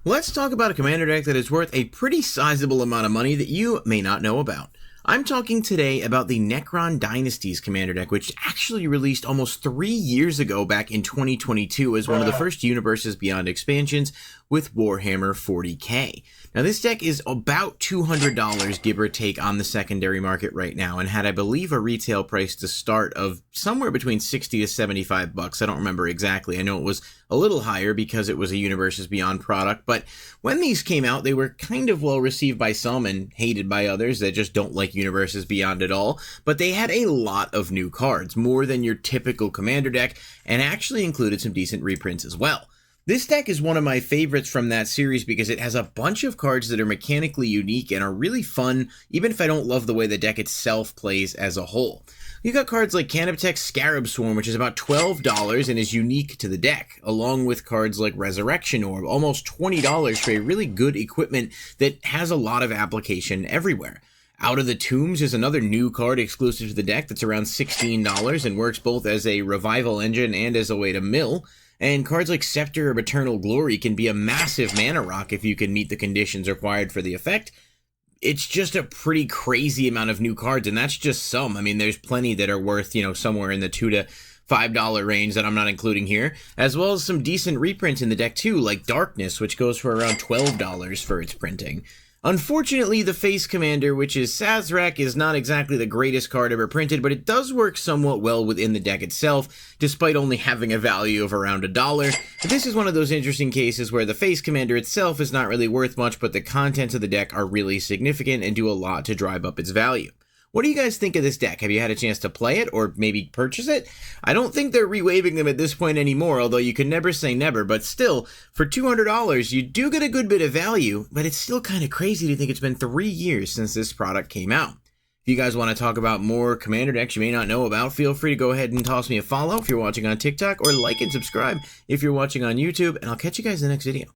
Let's talk about a commander deck that is worth a pretty sizable amount of money that you may not know about. I'm talking today about the Necron Dynasties commander deck, which actually released almost 3 years ago back in 2022 as one of the first Universes Beyond expansions with Warhammer 40k. Now this deck is about $200 give or take on the secondary market right now, and had, I believe, a retail price to start of somewhere between 60 to 75 bucks. I don't remember exactly. I know it was a little higher because it was a Universes Beyond product, but when these came out, they were kind of well received by some and hated by others that just don't like Universes Beyond at all. But they had a lot of new cards, more than your typical commander deck, and actually included some decent reprints as well. This deck is one of my favorites from that series because it has a bunch of cards that are mechanically unique and are really fun, even if I don't love the way the deck itself plays as a whole. You got cards like Canoptech's Scarab Swarm, which is about $12 and is unique to the deck, along with cards like Resurrection Orb, almost $20 for a really good equipment that has a lot of application everywhere. Out of the Tombs is another new card exclusive to the deck that's around $16 and works both as a revival engine and as a way to mill. And cards like Scepter of Eternal Glory can be a massive mana rock if you can meet the conditions required for the effect. It's just a pretty crazy amount of new cards, and that's just some. I mean, there's plenty that are worth, somewhere in the $2 to $5 range that I'm not including here, as well as some decent reprints in the deck too, like Darkness, which goes for around $12 for its printing. Unfortunately, the Face Commander, which is Sazerac, is not exactly the greatest card ever printed, but it does work somewhat well within the deck itself, despite only having a value of around $1. But this is one of those interesting cases where the Face Commander itself is not really worth much, but the contents of the deck are really significant and do a lot to drive up its value. What do you guys think of this deck? Have you had a chance to play it or maybe purchase it? I don't think they're re-waving them at this point anymore, although you can never say never, but still, for $200, you do get a good bit of value, but it's still kind of crazy to think it's been 3 years since this product came out. If you guys want to talk about more commander decks you may not know about, feel free to go ahead and toss me a follow if you're watching on TikTok, or like and subscribe if you're watching on YouTube, and I'll catch you guys in the next video.